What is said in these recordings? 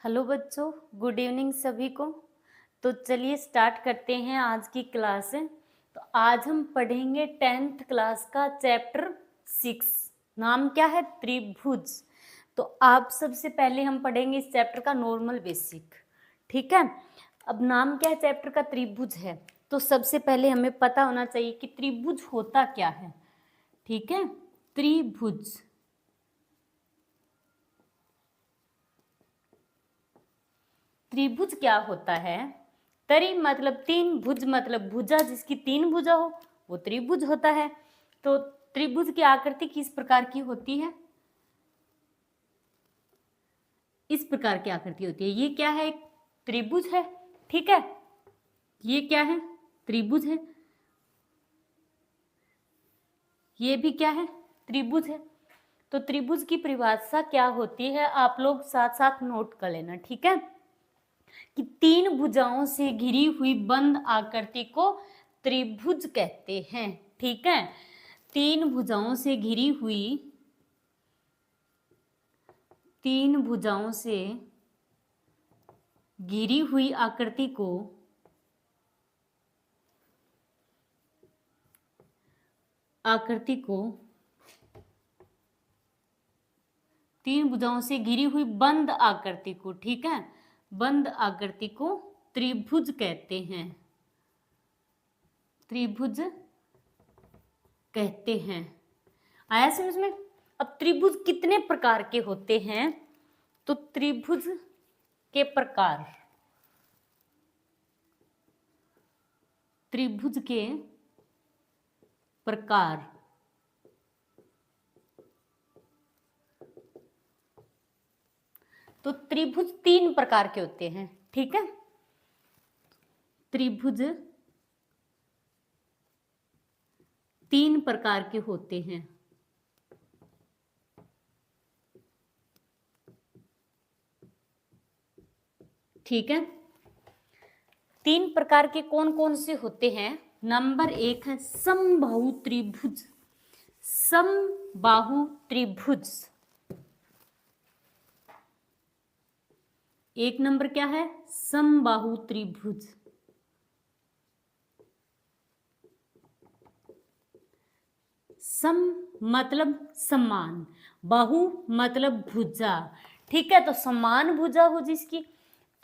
Hello बच्चों, good evening सभी को। तो चलिए स्टार्ट करते हैं आज की क्लास। तो आज हम पढ़ेंगे 10th क्लास का चैप्टर 6। नाम क्या है? त्रिभुज। तो आप सबसे पहले हम पढ़ेंगे इस चैप्टर का नॉर्मल बेसिक। ठीक है। अब नाम क्या है चैप्टर का? त्रिभुज है। तो सबसे पहले हमें पता होना चाहिए कि त्रिभुज होता क्या है। ठीक है। त्रिभुज त्रिभुज क्या होता है? तरी मतलब तीन, भुज मतलब भुजा, जिसकी तीन भुजा हो वो त्रिभुज होता है। तो त्रिभुज की आकृति किस प्रकार की होती है? इस प्रकार की आकृति होती है। ये क्या है? त्रिभुज है। ठीक है। ये क्या है? त्रिभुज है। ये भी क्या है? त्रिभुज है। तो त्रिभुज की परिभाषा क्या होती है आप लोग साथ साथ नोट कर लेना। ठीक है। कि तीन भुजाओं से घिरी हुई बंद आकृति को त्रिभुज कहते हैं। ठीक है। तीन भुजाओं से घिरी हुई, तीन भुजाओं से घिरी हुई आकृति को तीन भुजाओं से घिरी हुई बंद आकृति को, ठीक है, बंद आकृति को त्रिभुज कहते हैं। त्रिभुज कहते हैं। आया समझ में? अब त्रिभुज कितने प्रकार के होते हैं? तो त्रिभुज के प्रकार, त्रिभुज के प्रकार तो त्रिभुज तीन प्रकार के होते हैं। ठीक है। त्रिभुज तीन प्रकार के होते हैं। ठीक है। तीन प्रकार के कौन कौन से होते हैं? नंबर एक है समबाहु त्रिभुज। समबाहु त्रिभुज। एक नंबर क्या है? समबाहु त्रिभुज। सम मतलब समान, बाहु मतलब भुजा। ठीक है। तो समान भुजा हो जिसकी,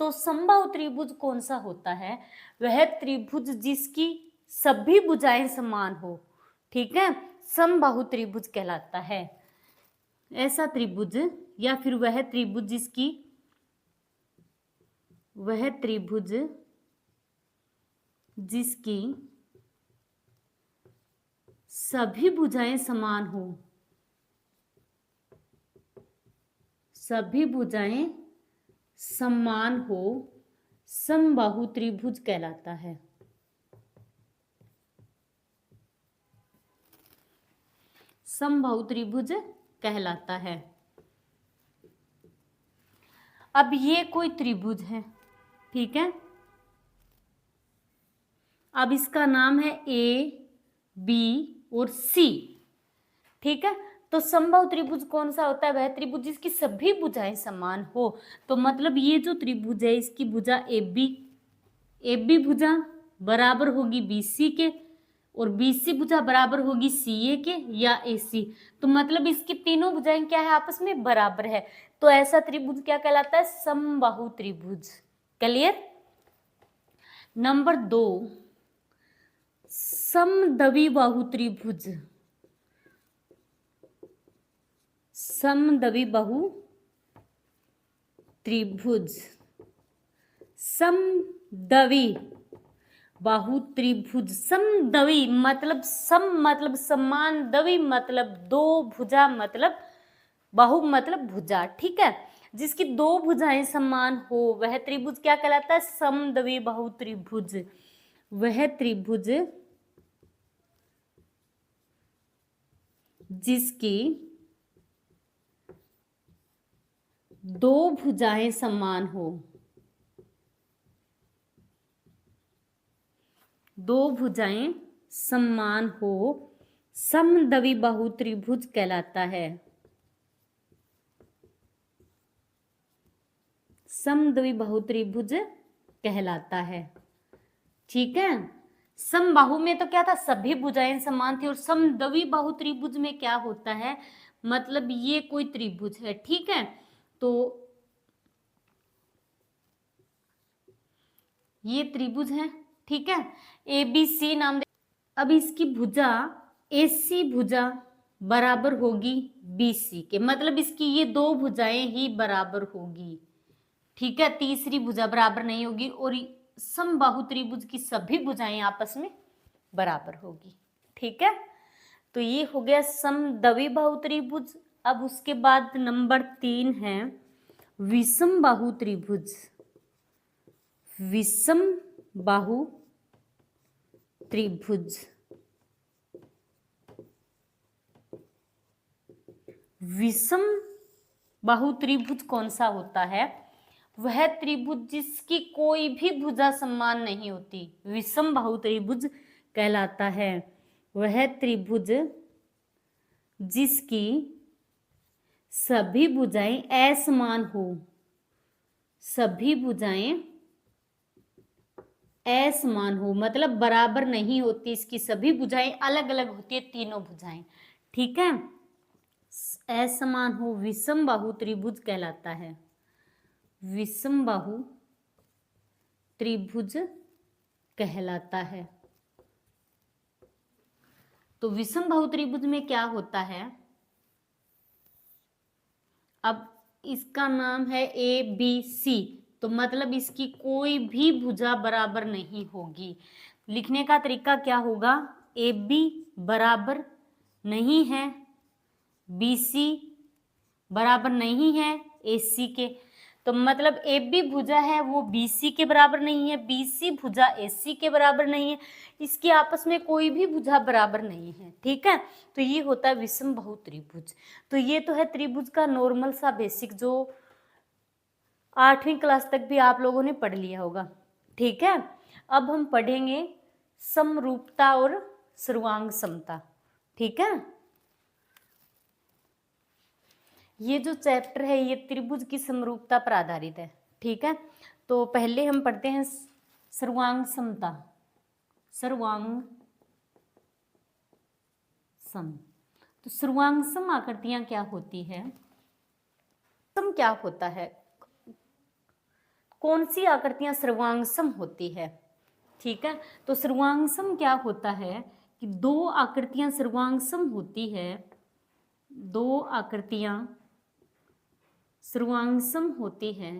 तो समबाहु त्रिभुज कौन सा होता है? वह त्रिभुज जिसकी सभी भुजाएं समान हो। ठीक है। समबाहु त्रिभुज कहलाता है। ऐसा त्रिभुज या फिर वह त्रिभुज जिसकी, वह त्रिभुज जिसकी सभी भुजाएं समान हो, सभी भुजाएं समान हो, समबाहु त्रिभुज कहलाता है। समबाहु त्रिभुज कहलाता है। अब ये कोई त्रिभुज है। ठीक है। अब इसका नाम है ए, बी और सी। ठीक है। तो समबाहु त्रिभुज कौन सा होता है? वह त्रिभुज जिसकी सभी भुजाएं समान हो। तो मतलब ये जो त्रिभुज है इसकी भुजा ए बी भुजा बराबर होगी बी सी के, और बी सी भुजा बराबर होगी सी ए के या ए सी। तो मतलब इसकी तीनों भुजाएं क्या है? आपस में बराबर है। तो ऐसा त्रिभुज क्या कहलाता है? समबाहु त्रिभुज। क्लियर? नंबर दो, समद्विबाहु त्रिभुज। समद्विबाहु त्रिभुज। समद्वि बाहु त्रिभुज। समद्वि मतलब सम मतलब समान, द्वि मतलब दो, भुजा मतलब बाहु मतलब भुजा। ठीक है। जिसकी दो भुजाएं समान हो वह त्रिभुज क्या कहलाता है? समद्वि बाहु त्रिभुज। वह त्रिभुज जिसकी दो भुजाएं समान हो, दो भुजाएं समान हो, समद्विबाहु त्रिभुज कहलाता है। समद्विबाहु त्रिभुज कहलाता है। ठीक है, समबाहु में तो क्या था, सभी भुजाएं समान थी, और समद्विबाहु त्रिभुज में क्या होता है, मतलब ये कोई त्रिभुज है। ठीक है, तो ये त्रिभुज है। ठीक है, ए बी सी नाम दे। अब इसकी भुजा AC भुजा बराबर होगी BC के, मतलब इसकी ये दो भुजाएं ही बराबर होगी। ठीक है, तीसरी भुजा बराबर नहीं होगी, और समबाहु त्रिभुज की सभी भुजाएं आपस में बराबर होगी। ठीक है, तो ये हो गया समद्विबाहु त्रिभुज। अब उसके बाद नंबर 3 है विषमबाहु त्रिभुज। विषमबाहु त्रिभुज, विषमबाहु त्रिभुज कौन सा होता है, वह त्रिभुज जिसकी कोई भी भुजा समान नहीं होती, विषमबाहु त्रिभुज कहलाता है। वह त्रिभुज जिसकी सभी भुजाएं असमान हो, सभी भुजाएं असमान हो, मतलब बराबर नहीं होती, इसकी सभी भुजाएं अलग अलग होती है, तीनों भुजाएं। ठीक है, असमान हो, विषमबाहु त्रिभुज कहलाता है। विषमबाहु त्रिभुज कहलाता है। तो विषमबाहु त्रिभुज में क्या होता है, अब इसका नाम है ABC, तो मतलब इसकी कोई भी भुजा बराबर नहीं होगी। लिखने का तरीका क्या होगा, AB बराबर नहीं है BC बराबर नहीं है AC के, तो मतलब AB भुजा है वो BC के बराबर नहीं है, BC भुजा AC के बराबर नहीं है, इसकी आपस में कोई भी भुजा बराबर नहीं है। ठीक है, तो ये होता है विषमबाहु त्रिभुज। तो ये तो है त्रिभुज का नॉर्मल सा बेसिक, जो 8वीं क्लास तक भी आप लोगों ने पढ़ लिया होगा। ठीक है, अब हम पढ़ेंगे समरूपता और सर्वांग समता। ठीक है, ये जो चैप्टर है ये त्रिभुज की समरूपता पर आधारित है। ठीक है, तो पहले हम पढ़ते हैं सर्वांग समता। सर्वांग सम, तो सर्वांग सम आकृतियां क्या होती है, सम क्या होता है, कौन सी आकृतियां सर्वांग सम होती है। ठीक है, तो सर्वांग सम क्या होता है कि दो आकृतियां सर्वांग सम होती है, दो आकृतियां सर्वांग सम होती है,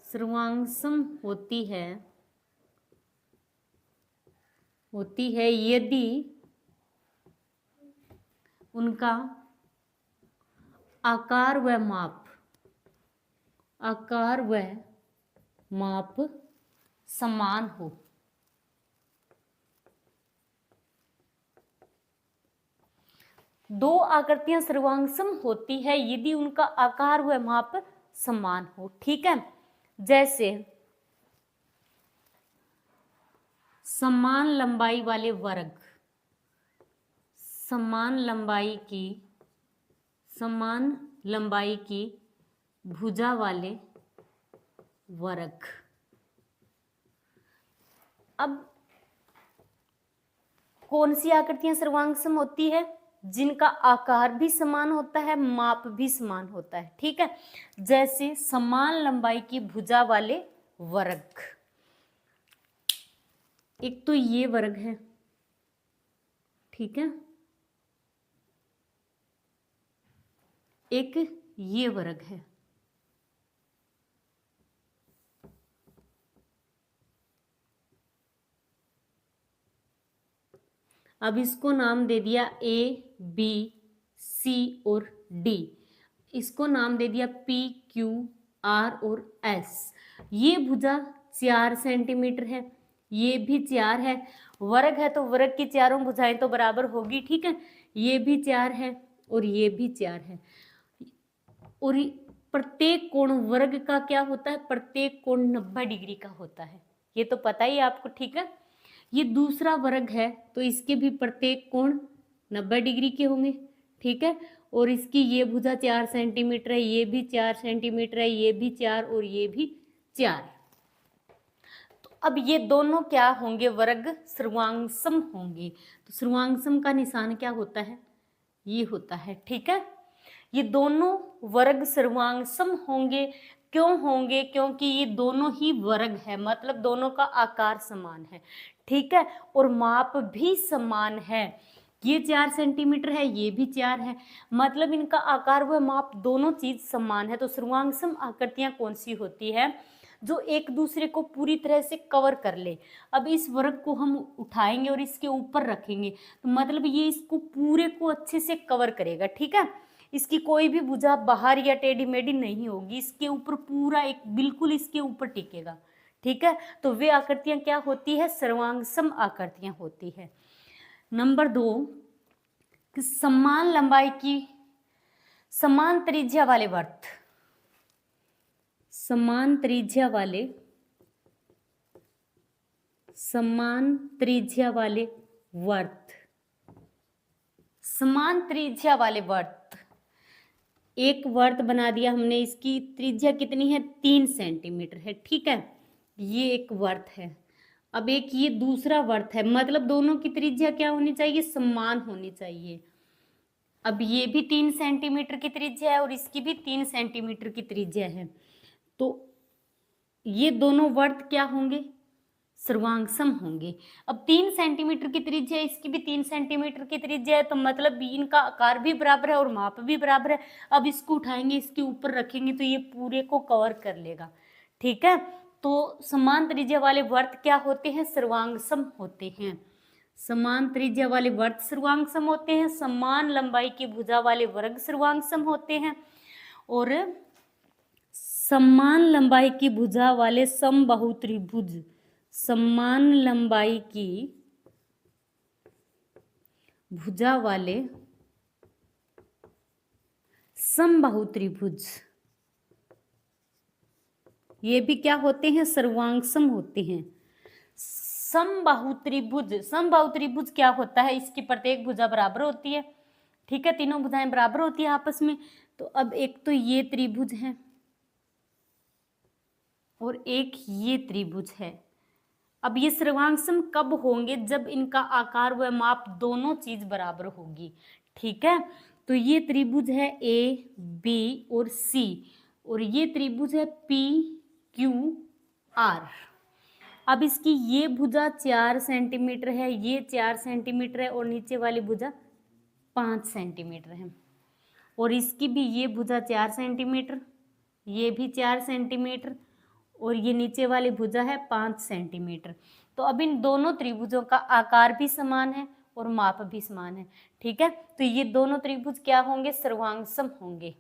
सर्वांग सम होती है यदि उनका आकार व माप, आकार व माप समान हो। दो आकृतियां सर्वांग सम होती है यदि उनका आकार व माप समान हो। ठीक है, जैसे समान लंबाई वाले वर्ग, समान लंबाई की भुजा वाले वर्ग। अब कौन सी आकृतियां सर्वांग सम होती है, जिनका आकार भी समान होता है, माप भी समान होता है। ठीक है, जैसे समान लंबाई की भुजा वाले वर्ग, एक तो ये वर्ग है। ठीक है, एक ये वर्ग है। अब इसको नाम दे दिया ABC और D, इसको नाम दे दिया PQR और S। ये भुजा 4 सेंटीमीटर है, ये भी 4 है, वर्ग है तो वर्ग की चारों भुजाएं तो बराबर होगी। ठीक है, ये भी 4 है और ये भी 4 है, और प्रत्येक कोण वर्ग का क्या होता है, प्रत्येक कोण 90 डिग्री का होता है, ये तो पता ही आपको। ठीक है, ये दूसरा वर्ग है तो इसके भी प्रत्येक कोण 90 डिग्री के होंगे। ठीक है, और इसकी ये भुजा 4 सेंटीमीटर है, ये भी 4 सेंटीमीटर है, ये भी 4 और ये भी 4। तो अब ये दोनों क्या होंगे, वर्ग सर्वांगसम होंगे। तो सर्वांगसम का निशान क्या होता है, ये होता है, ठीक है। ये दोनों वर्ग सर्वांगसम होंगे, क्यों होंगे, क्योंकि ये दोनों ही वर्ग है, मतलब दोनों का आकार समान है, ठीक है, और माप भी समान है। ये 4 सेंटीमीटर है, ये भी 4 है, मतलब इनका आकार व माप दोनों चीज समान है। तो सर्वांगसम आकृतियां कौन सी होती है, जो एक दूसरे को पूरी तरह से कवर कर ले। अब इस वर्ग को हम उठाएंगे और इसके ऊपर रखेंगे, तो मतलब ये इसको पूरे को अच्छे से कवर करेगा, ठीक है। इसकी कोई भी भुजा बाहर या टेढ़ी मेढ़ी नहीं होगी, इसके ऊपर पूरा एक बिल्कुल इसके ऊपर टिकेगा, ठीक है। तो वे आकृतियां क्या होती है, सर्वांगसम आकृतियां होती है। नंबर 2, कि समान लंबाई की समान त्रिज्या वाले वर्त, समान त्रिज्या वाले वर्त, समान त्रिज्या वाले वर्त। एक वर्त बना दिया हमने, इसकी त्रिज्या कितनी है, 3 सेंटीमीटर है, ठीक है, ये एक वर्त है। अब एक ये दूसरा वर्त है, मतलब दोनों की त्रिज्या क्या होनी चाहिए, समान होनी चाहिए। अब ये भी 3 सेंटीमीटर की त्रिज्या है और इसकी भी 3 सेंटीमीटर की त्रिज्या है, तो ये दोनों वर्त क्या होंगे, सर्वांगसम होंगे। अब 3 सेंटीमीटर की त्रिज्या है, इसकी भी 3 सेंटीमीटर की त्रिज्या है, तो मतलब इनका आकार भी बराबर है और माप भी बराबर है। अब इसको उठाएंगे, इसके ऊपर रखेंगे, तो ये पूरे को कवर कर लेगा, ठीक है। तो समान त्रिज्या वाले वर्त क्या होते हैं, सर्वांगसम होते हैं। समान त्रिज्या वाले वर्त सर्वांगसम होते हैं, समान लंबाई की भुजा वाले वर्ग सर्वांगसम होते हैं, और समान लंबाई की भुजा वाले समबाहु त्रिभुज, समान लंबाई की भुजा वाले समबाहु त्रिभुज, ये भी क्या होते हैं, सर्वांगसम होते हैं। समबाहु त्रिभुज, समबाहु त्रिभुज क्या होता है, इसकी प्रत्येक भुजा बराबर होती है, ठीक है, तीनों भुजाएं बराबर होती है आपस में। तो अब एक तो ये त्रिभुज है और एक ये त्रिभुज है। अब ये सर्वांगसम कब होंगे, जब इनका आकार व माप दोनों चीज बराबर होगी, ठीक है। तो ये त्रिभुज है ए बी और सी, और ये त्रिभुज है पी क्यू आर। अब इसकी ये भुजा 4 सेंटीमीटर है, ये 4 सेंटीमीटर है, और नीचे वाली भुजा 5 सेंटीमीटर है, और इसकी भी ये भुजा 4 सेंटीमीटर, ये भी 4 सेंटीमीटर, और ये नीचे वाली भुजा है 5 सेंटीमीटर। तो अब इन दोनों त्रिभुजों का आकार भी समान है और माप भी समान है, ठीक है। तो ये दोनों त्रिभुज क्या होंगे, सर्वांगसम होंगे।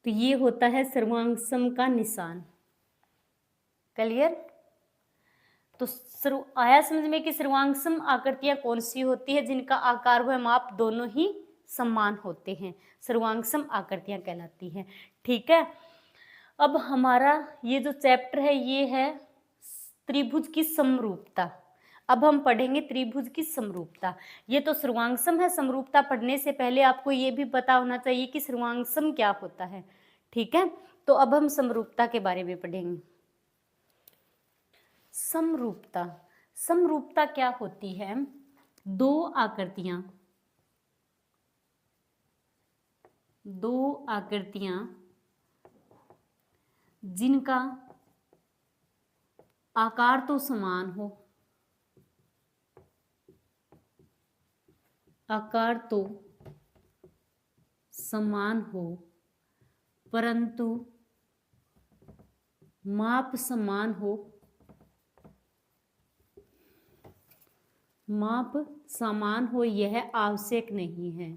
तो ये होता है सर्वांगसम का निशान। क्लियर। तो आया समझ में कि सर्वांगसम आकृतियां कौन सी होती है, जिनका आकार व माप दोनों ही समान होते हैं, सर्वांगसम आकृतियां कहलाती हैं, ठीक है। अब हमारा ये जो चैप्टर है ये है त्रिभुज की समरूपता। अब हम पढ़ेंगे त्रिभुज की समरूपता। ये तो सर्वांगसम है, समरूपता पढ़ने से पहले आपको ये भी पता होना चाहिए कि सर्वांगसम क्या होता है, ठीक है। तो अब हम समरूपता के बारे में पढ़ेंगे। समरूपता, समरूपता क्या होती है, दो आकृतियां जिनका आकार तो समान हो, आकार तो समान हो, परंतु माप समान हो, माप समान हो यह आवश्यक नहीं है।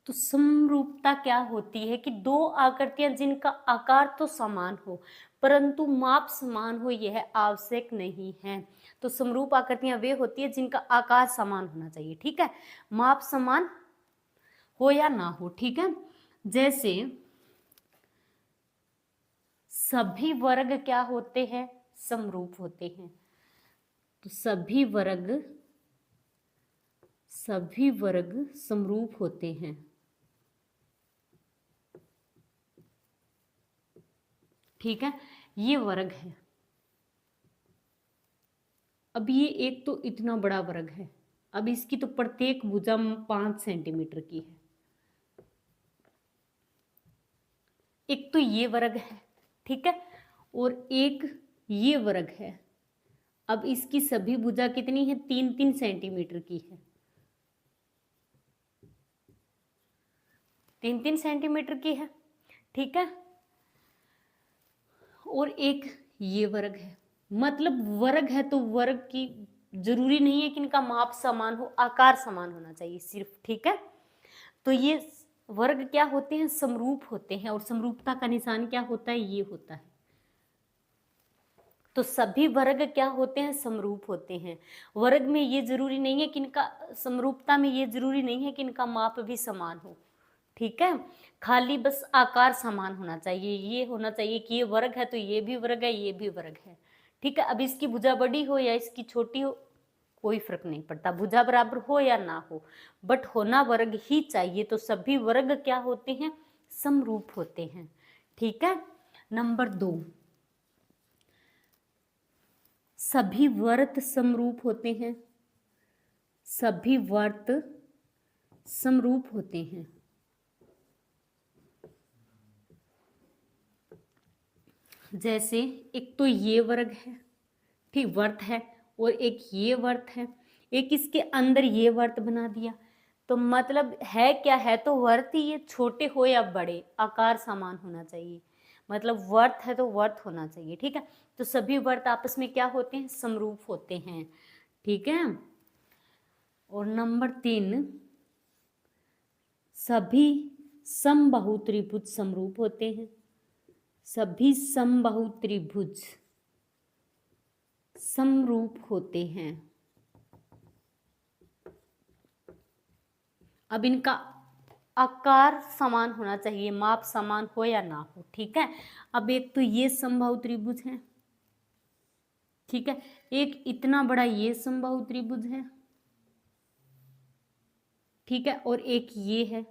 तो समरूपता क्या होती है कि दो आकृतियां जिनका आकार तो समान हो परंतु माप समान हो यह आवश्यक नहीं है। तो समरूप आकृतियां वे होती है जिनका आकार समान होना चाहिए, ठीक है, माप समान हो या ना हो, ठीक है। जैसे सभी वर्ग क्या होते हैं, समरूप होते हैं। तो सभी वर्ग समरूप होते हैं। ठीक है, ये वर्ग है। अब ये एक तो इतना बड़ा वर्ग है, अब इसकी तो प्रत्येक भुजा 5 सेंटीमीटर की है। एक तो ये वर्ग है, ठीक है, और एक ये वर्ग है। अब इसकी सभी भुजा कितनी है? 3-3 सेंटीमीटर की है। 3-3 सेंटीमीटर की है, ठीक है। और एक ये वर्ग है, मतलब वर्ग है तो वर्ग की जरूरी नहीं है कि इनका माप समान हो, आकार समान होना चाहिए सिर्फ, ठीक है। तो ये वर्ग क्या होते हैं? समरूप होते हैं, और समरूपता का निशान क्या होता है? ये होता है। तो सभी वर्ग क्या होते हैं? समरूप होते हैं। वर्ग में ये जरूरी नहीं है कि इनका, समरूपता में ये जरूरी नहीं है कि इनका माप भी समान हो, ठीक है। खाली बस आकार समान होना चाहिए, ये होना चाहिए कि ये वर्ग है तो ये भी वर्ग है, ये भी वर्ग है, ठीक है। अब इसकी भुजा बड़ी हो या इसकी छोटी हो, कोई फर्क नहीं पड़ता, भुजा बराबर हो या ना हो, बट होना वर्ग ही चाहिए। तो सभी वर्ग क्या होते हैं? समरूप होते हैं, ठीक है। नंबर 2, सभी वर्त समरूप होते हैं। सभी वर्त समरूप होते हैं। जैसे एक तो ये वर्ग है, ठीक, वर्त है, और एक ये वर्त है, एक इसके अंदर ये वर्त बना दिया। तो मतलब है क्या है? तो वर्त ही, ये छोटे हो या बड़े, आकार समान होना चाहिए। मतलब वर्त है तो वर्त होना चाहिए, ठीक है। तो सभी वर्त आपस में क्या होते हैं? समरूप होते हैं, ठीक है। और नंबर 3, सभी समबाहु त्रिभुज समरूप होते हैं। सभी समबाहु त्रिभुज समरूप होते हैं। अब इनका आकार समान होना चाहिए, माप समान हो या ना हो, ठीक है। अब एक तो ये समबाहु त्रिभुज है, ठीक है, एक इतना बड़ा ये समबाहु त्रिभुज है, ठीक है, और एक ये है।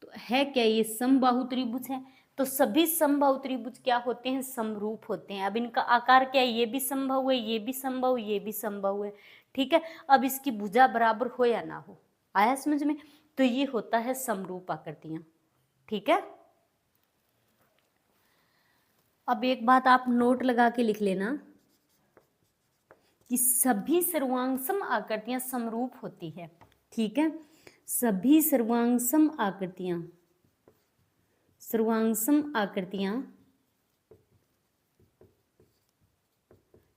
तो है क्या? ये समबाहु त्रिभुज है। तो सभी समबाहु त्रिभुज क्या होते हैं? समरूप होते हैं। अब इनका आकार क्या है? ये भी समबाहु है, ये भी समबाहु, ये भी समबाहु है, ठीक है। अब इसकी भुजा बराबर हो या ना हो, आया समझ में? तो ये होता है समरूप आकृतियां, ठीक है। अब एक बात आप नोट लगा के लिख लेना कि सभी सर्वांगसम आकृतियां समरूप होती है, ठीक है। सभी सर्वांगसम आकृतियां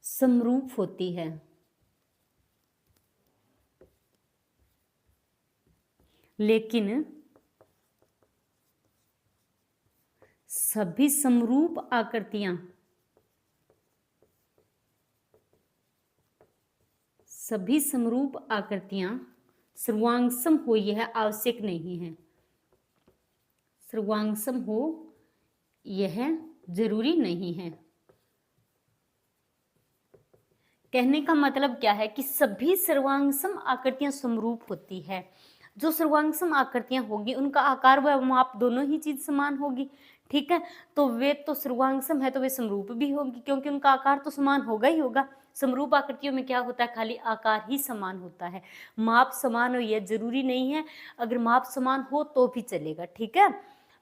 समरूप होती है, लेकिन सभी समरूप आकृतियां सर्वांगसम हो यह आवश्यक नहीं है। सर्वांगसम हो यह जरूरी नहीं है। कहने का मतलब क्या है? कि सभी सर्वांगसम आकृतियां समरूप होती है। जो सर्वांगसम आकृतियां होगी उनका आकार व माप दोनों ही चीज समान होगी, ठीक है। तो वे तो सर्वांगसम है तो वे समरूप भी होगी, क्योंकि उनका आकार तो समान होगा ही होगा। समरूप आकृतियों में क्या होता है? खाली आकार ही समान होता है, माप समान हो यह जरूरी नहीं है। अगर माप समान हो तो भी चलेगा, ठीक है।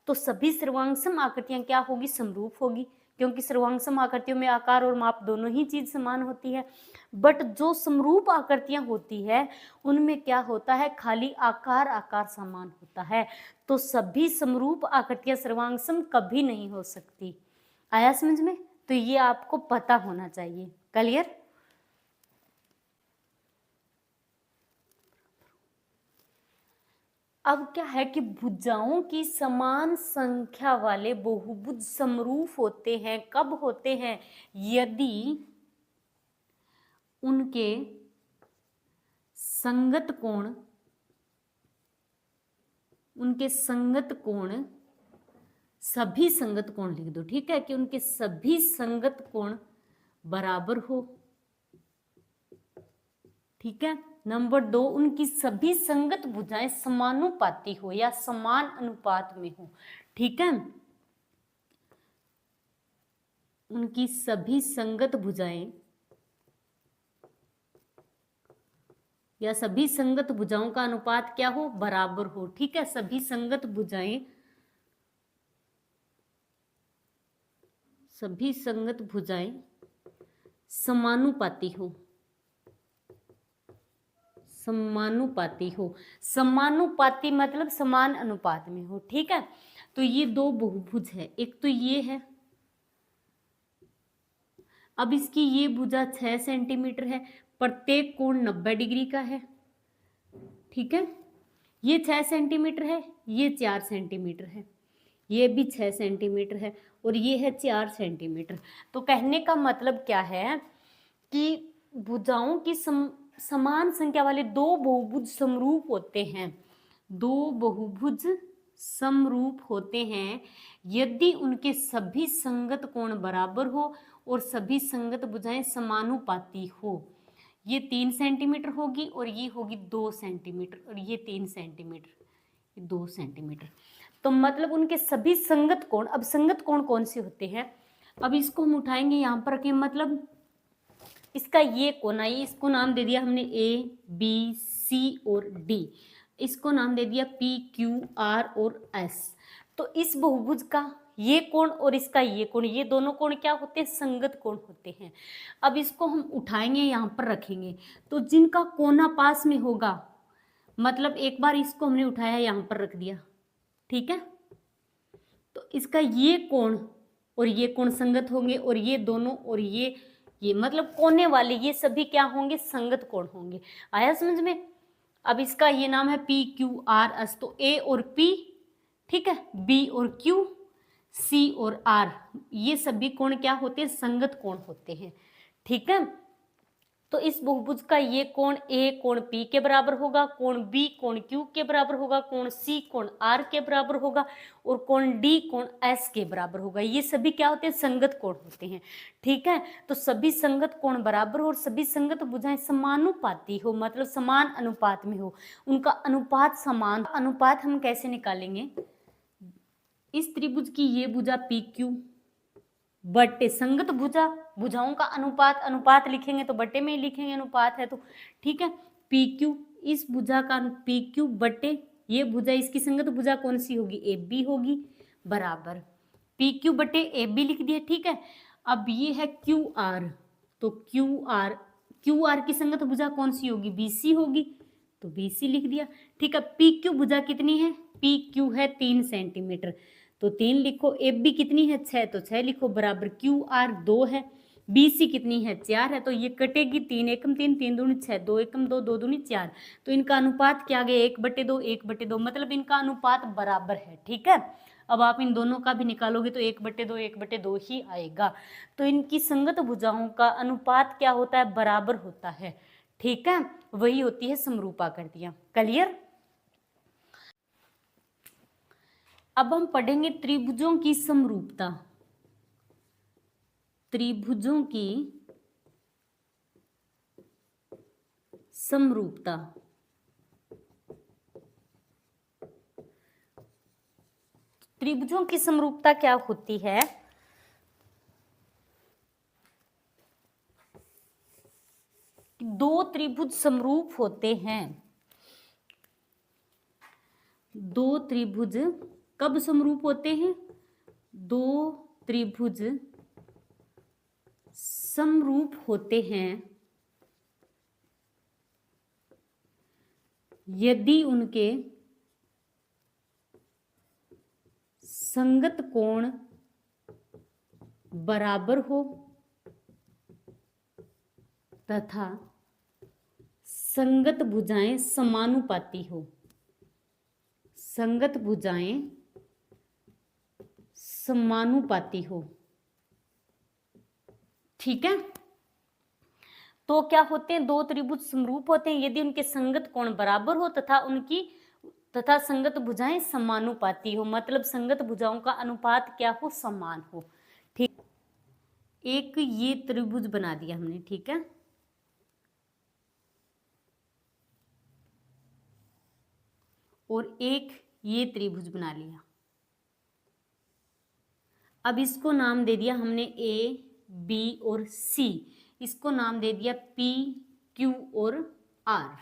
तो सभी सर्वांगसम आकृतियां क्या होगी? समरूप होगी, क्योंकि सर्वांगसम आकृतियों में आकार और माप दोनों ही चीज समान होती है। बट जो समरूप आकृतियां होती है उनमें क्या होता है? खाली आकार समान होता है। तो सभी समरूप आकृतियां सर्वांगसम कभी नहीं हो सकती। आया समझ में? तो ये आपको पता होना चाहिए। क्लियर? अब क्या है कि भुजाओं की समान संख्या वाले बहुभुज समरूप होते हैं। कब होते हैं? यदि उनके संगत कोण सभी संगत कोण लिख दो, ठीक है, कि उनके सभी संगत कोण बराबर हो। ठीक है। नंबर 2, उनकी सभी संगत भुजाएं समानुपाती हो या समान अनुपात में हो। ठीक है, उनकी सभी संगत भुजाएं या सभी संगत भुजाओं का अनुपात क्या हो, बराबर हो। ठीक है, सभी संगत भुजाएं, सभी संगत भुजाएं समानुपाती हो, समानुपाती हो। समानुपाती मतलब समान अनुपात में हो। ठीक है, तो ये दो बहुभुज है, एक तो ये है, अब इसकी ये भुजा 6 सेंटीमीटर है, प्रत्येक कोण 90 डिग्री का है। ठीक है, ये 6 सेंटीमीटर है, ये 4 सेंटीमीटर है, ये भी 6 सेंटीमीटर है और ये है 4 सेंटीमीटर। तो कहने का मतलब क्या है कि भुजाओं की समान संख्या वाले दो बहुभुज समरूप होते हैं, दो बहुभुज समरूप होते हैं यदि उनके सभी संगत कोण बराबर हो और सभी संगत भुजाएं समानुपाती हो। ये 3 सेंटीमीटर होगी और ये होगी 2 सेंटीमीटर और ये 3 सेंटीमीटर, 2 सेंटीमीटर। तो मतलब उनके सभी संगत कोण, अब संगत कोण कौन से होते हैं, अब इसको हम उठाएंगे यहाँ पर रखें, मतलब इसका ये कोण आई, इसको नाम दे दिया हमने ए बी सी और डी, इसको नाम दे दिया पी क्यू आर और एस। तो इस बहुभुज का ये कोण और इसका ये कोण, ये दोनों कोण क्या होते हैं, संगत कोण होते हैं। अब इसको हम उठाएंगे यहाँ पर रखेंगे, तो जिनका कोना पास में होगा, मतलब एक बार इसको हमने उठाया यहाँ पर रख दिया, ठीक है, तो इसका ये कोण और ये कोण संगत होंगे और ये दोनों और ये मतलब कोने वाले ये सभी क्या होंगे, संगत कोण होंगे। आया समझ में। अब इसका ये नाम है पी क्यू आर एस, तो ए और पी, ठीक है, बी और क्यू, सी और आर, ये सभी कोण क्या होते हैं, संगत कोण होते हैं। ठीक है, तो इस बहुभुज का ये कोण ए कोण पी के बराबर होगा, कोण बी कोण क्यू के बराबर होगा, कोण सी कोण आर के बराबर होगा और कोण डी कोण एस के बराबर होगा। ये सभी क्या होते हैं, संगत कोण होते हैं। ठीक है, तो सभी संगत कोण बराबर हो और सभी संगत भुजाएं समानुपाती हो, मतलब समान अनुपात में हो, उनका अनुपात समान। अनुपात हम कैसे निकालेंगे, इस त्रिभुज की ये भुजा पी क्यू बट्टे संगत भुजा, भुजाओं का अनुपात, अनुपात लिखेंगे तो बट्टे में ही लिखेंगे, अनुपात है तो। ठीक है, पी क्यू, इस भुजा का पी क्यू बट्टे ये भुजा, इसकी संगत भुजा कौन सी होगी, ए बी होगी, बराबर पी क्यू बट्टे ए बी लिख दिया। ठीक है, अब ये है क्यू आर, तो क्यू आर की संगत भुजा कौन सी होगी, बी सी होगी, तो बी सी लिख दिया। ठीक है, पी क्यू भुजा कितनी है, पी क्यू है 3 सेंटीमीटर, तो 3 लिखो, ए बी कितनी है 6, तो 6 लिखो, बराबर क्यू आर 2 है, बी सी कितनी है 4 है, तो ये कटेगी, 3 एकम 3, 3 दूनी 6, 2 एकम 2, 2 दूनी 4, तो इनका अनुपात क्या आ गया, 1/2, 1/2, मतलब इनका अनुपात बराबर है। ठीक है, अब आप इन दोनों का भी निकालोगे तो 1/2, 1/2 ही आएगा। तो इनकी संगत भुजाओं का अनुपात क्या होता है, बराबर होता है। ठीक है, वही होती है समरूपाकृतियां। क्लियर। अब हम पढ़ेंगे त्रिभुजों की समरूपता, त्रिभुजों की समरूपता। त्रिभुजों की समरूपता क्या होती है, दो त्रिभुज समरूप होते हैं, दो त्रिभुज कब समरूप होते हैं, दो त्रिभुज समरूप होते हैं यदि उनके संगत कोण बराबर हो तथा संगत भुजाएं समानुपाती हो, संगत भुजाएं समानुपाती हो। ठीक है, तो क्या होते हैं, दो त्रिभुज समरूप होते हैं यदि उनके संगत कोण बराबर हो तथा संगत भुजाएं समानुपाती हो, मतलब संगत भुजाओं का अनुपात क्या हो, समान हो। ठीक, एक ये त्रिभुज बना दिया हमने। ठीक है, और एक ये त्रिभुज बना लिया। अब इसको नाम दे दिया हमने ए, बी और सी, इसको नाम दे दिया पी, क्यू और आर।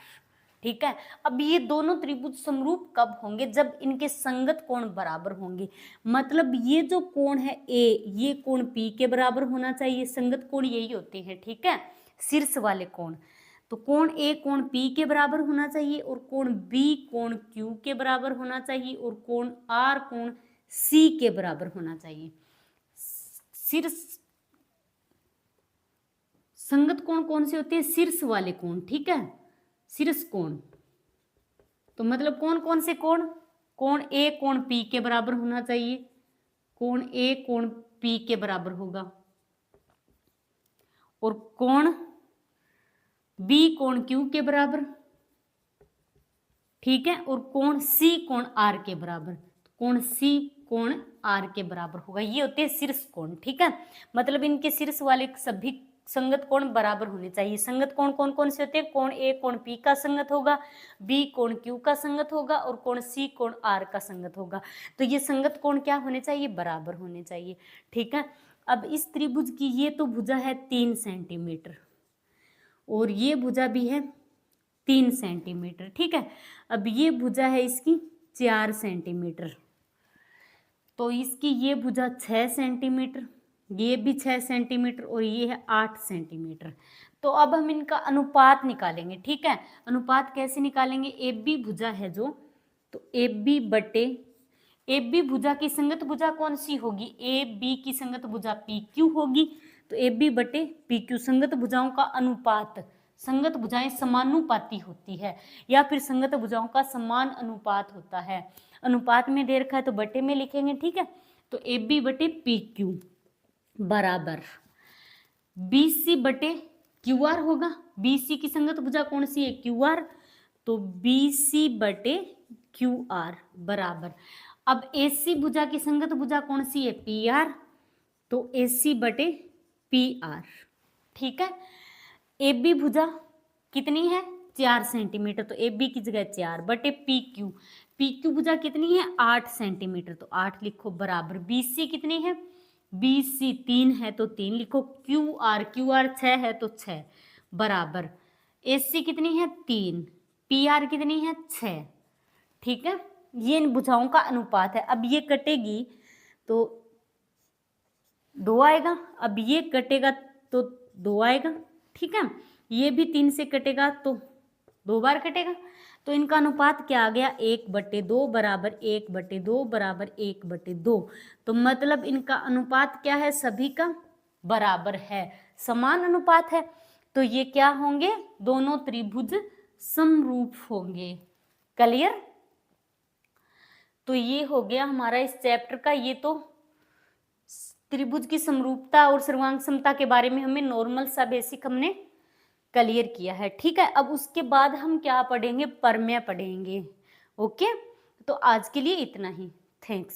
ठीक है, अब ये दोनों त्रिभुज समरूप कब होंगे? जब इनके संगत कोण बराबर होंगे। मतलब ये जो कोण है ए, ये कोण पी के बराबर होना चाहिए, संगत कोण यही होते हैं। ठीक है, शीर्ष वाले कोण। तो कोण ए कोण पी के बराबर होना चाहिए, और कोण बी कोण क्यू के बराबर होना चाहिए, और कोण आर कोण सी के बराबर होना चाहिए। शीर्ष संगत कोण कौन से होते हैं? शीर्ष वाले कोण। ठीक है, शीर्ष कोण। तो मतलब कौन कौन से कोण? कोण ए कोण पी के बराबर होना चाहिए, कोण ए कोण पी के बराबर होगा, और कोण बी कोण क्यू के बराबर। ठीक है, और कोण सी कोण आर के बराबर। कोण सी कोण आर के बराबर होगा। ये होते हैं शीर्ष कोण। ठीक है, मतलब इनके शीर्ष वाले सभी संगत कोण बराबर होने चाहिए। संगत कोण कौन कौन से होते हैं? कोण ए कोण पी का संगत होगा, बी कोण क्यू का संगत होगा, और कोण सी कोण आर का संगत होगा। तो ये संगत कोण क्या होने चाहिए? बराबर होने चाहिए। ठीक है, अब इस त्रिभुज की ये तो भुजा है 3 सेंटीमीटर, और ये भुजा भी है 3 सेंटीमीटर। ठीक है, अब ये भुजा है इसकी 4 सेंटीमीटर, तो इसकी ये भुजा 6 सेंटीमीटर, ये भी 6 सेंटीमीटर, और ये है 8 सेंटीमीटर। तो अब हम इनका अनुपात निकालेंगे। ठीक है, अनुपात कैसे निकालेंगे? ए बी भुजा है जो, तो ए बी बटे ए बी भुजा की संगत भुजा कौन सी होगी? ए बी की संगत भुजा पी क्यू होगी। तो ए बी बटे पी क्यू, संगत भुजाओं का अनुपात। संगत भुजाएं समानुपाती होती है, या फिर संगत भुजाओं का समान अनुपात होता है। अनुपात में दे रखा है तो बटे में लिखेंगे। ठीक है, तो ए बी बटे पी क्यू बराबर बी सी बटे क्यू आर होगा। बी सी की संगत भुजा कौन सी है? Q R. तो बी सी बटे क्यू आर बराबर, अब ए सी भुजा की संगत भुजा कौन सी है? P R. तो ए सी बटे पी आर। ठीक है, ए बी भुजा कितनी है? 4 सेंटीमीटर, तो ए बी की जगह 4 बटे पी क्यू। पी क्यू भुजा कितनी है? 8 सेंटीमीटर, तो 8 लिखो बराबर। बी सी कितनी है? बी सी 3 है, तो 3 लिखो। क्यू आर 6 है, तो 6 बराबर। ए सी कितनी है? 3। पी आर कितनी है? 6। ठीक है, ये इन भुजाओं का अनुपात है। अब ये कटेगी तो 2 आएगा, अब ये कटेगा तो 2 आएगा। ठीक है, ये भी 3 से कटेगा तो 2 बार कटेगा। तो इनका अनुपात क्या आ गया? 1/2 बराबर 1/2 बराबर 1/2। तो मतलब इनका अनुपात क्या है? सभी का बराबर है, समान अनुपात है। तो ये क्या होंगे? दोनों त्रिभुज समरूप होंगे। क्लियर? तो ये हो गया हमारा इस चैप्टर का। ये तो त्रिभुज की समरूपता और सर्वांग समता के बारे में हमें नॉर्मल सा बेसिक हमने क्लियर किया है। ठीक है, अब उसके बाद हम क्या पढ़ेंगे? प्रमेय पढ़ेंगे। ओके, तो आज के लिए इतना ही। थैंक्स।